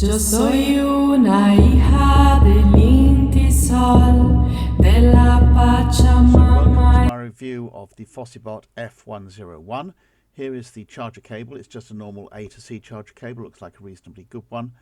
Yo soy una hija del Inti Sol, de la Pachamama. Welcome to my review of the Fossibot F101. Here is the charger cable. It's just a normal A to C charger cable. Looks like a reasonably good one.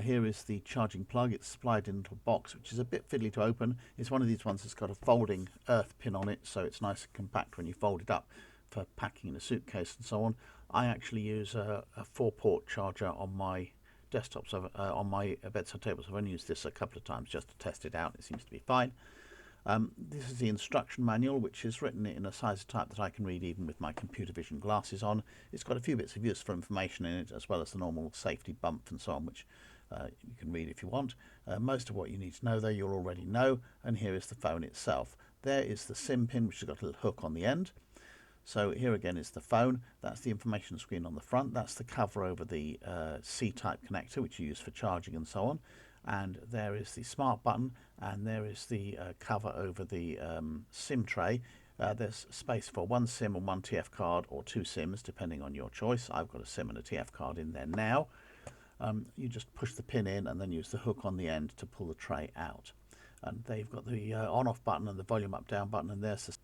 Here is the charging plug. It's supplied into a box, which is a bit fiddly to open. It's one of these ones that's got a folding earth pin on it, so it's nice and compact when you fold it up for packing in a suitcase and so on. I actually use a 4-port charger on my desktops, on my bedside table. So I've only used this a couple of times just to test it out. It seems to be fine. This is the instruction manual, which is written in a size of type that I can read even with my computer vision glasses on. It's got a few bits of useful information in it, as well as the normal safety bump and so on, which you can read if you want. Most of what you need to know, though, you'll already know. And here is the phone itself. There is the SIM pin, which has got a little hook on the end. So here again is the phone. That's the information screen on the front. That's the cover over the C-type connector, which you use for charging and so on. And there is the smart button, and there is the cover over the SIM tray. There's space for one SIM and one TF card, or two SIMs, depending on your choice. I've got a SIM and a TF card in there now. You just push the pin in and then use the hook on the end to pull the tray out. And they've got the on-off button and the volume up-down button, and there's the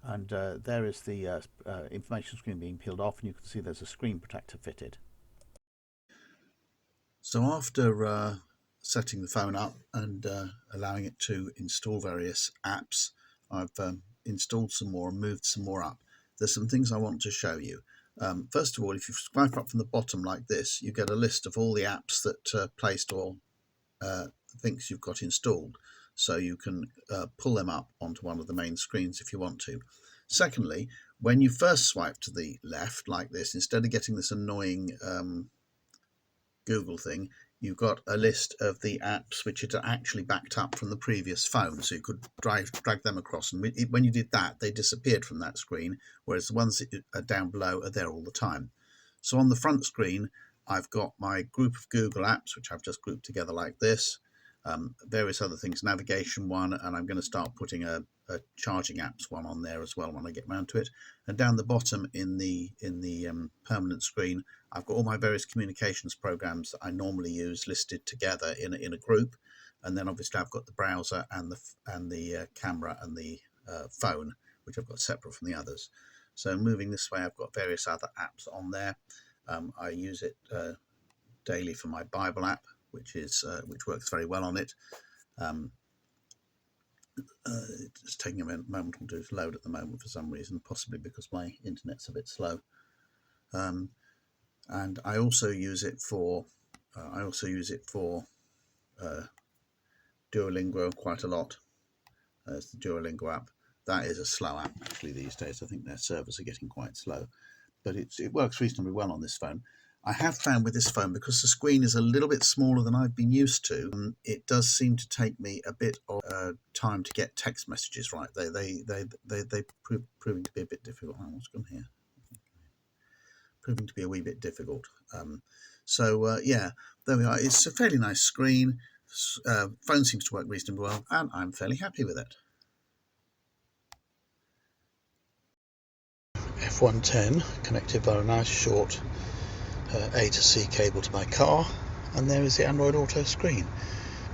there is the information screen being peeled off, and you can see there's a screen protector fitted. So after setting the phone up and allowing it to install various apps, I've installed some more and moved some more up. There's some things I want to show you. First of all, if you swipe up from the bottom like this, you get a list of all the apps that Play Store thinks you've got installed. So you can pull them up onto one of the main screens if you want to. Secondly, when you first swipe to the left like this, instead of getting this annoying Google thing, you've got a list of the apps which are actually backed up from the previous phone, so you could drag them across, and when you did that, they disappeared from that screen, whereas the ones that are down below are there all the time. So on the front screen, I've got my group of Google apps, which I've just grouped together like this, various other things, navigation one, and I'm going to start putting a charging apps one on there as well when I get round to it. And down the bottom in the permanent screen, I've got all my various communications programs that I normally use listed together in a group, and then obviously I've got the browser and the camera and the phone, which I've got separate from the others. So moving this way, I've got various other apps on there. I use it daily for my Bible app, which works very well on it. It's taking a moment or two to load at the moment for some reason, possibly because my internet's a bit slow. And I also use it for Duolingo quite a lot. It's the Duolingo app. That is a slow app actually these days. I think their servers are getting quite slow, but it works reasonably well on this phone. I have found with this phone, because the screen is a little bit smaller than I've been used to, it does seem to take me a bit of time to get text messages right. They proving to be a bit difficult. Oh, what's gone here? Proving to be a wee bit difficult. Yeah, there we are. It's a fairly nice screen. Phone seems to work reasonably well, and I'm fairly happy with it. F110 connected by a nice short A to C cable to my car, and there is the Android Auto screen.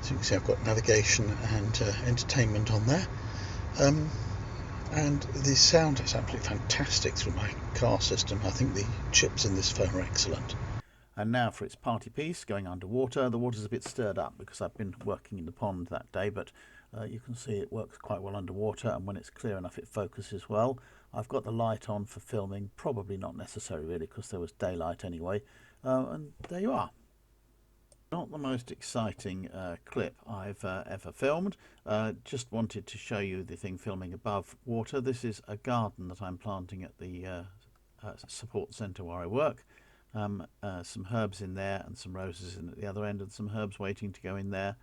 So you can see I've got navigation and entertainment on there, and the sound is absolutely fantastic through my car system. I think the chips in this phone are excellent. And now for its party piece, going underwater. The water's a bit stirred up because I've been working in the pond that day, but you can see it works quite well underwater, and when it's clear enough it focuses well. I've got the light on for filming, probably not necessary really because there was daylight anyway, and there you are. Not the most exciting clip I've ever filmed. Just wanted to show you the thing filming above water. This is a garden that I'm planting at the support centre where I work. Some herbs in there and some roses in at the other end, and some herbs waiting to go in there,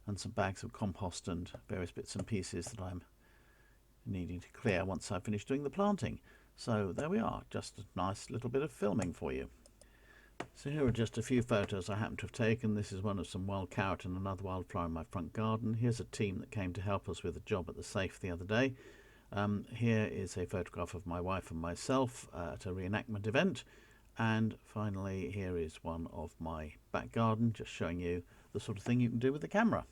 and some bags of compost and various bits and pieces that I'm needing to clear once I've finished doing the planting. So there we are, just a nice little bit of filming for you. So here are just a few photos I happen to have taken. This is one of some wild carrot and another wildflower in my front garden. Here's a team that came to help us with a job at the safe the other day. Here is a photograph of my wife and myself at a reenactment event. And finally, here is one of my back garden, just showing you the sort of thing you can do with the camera.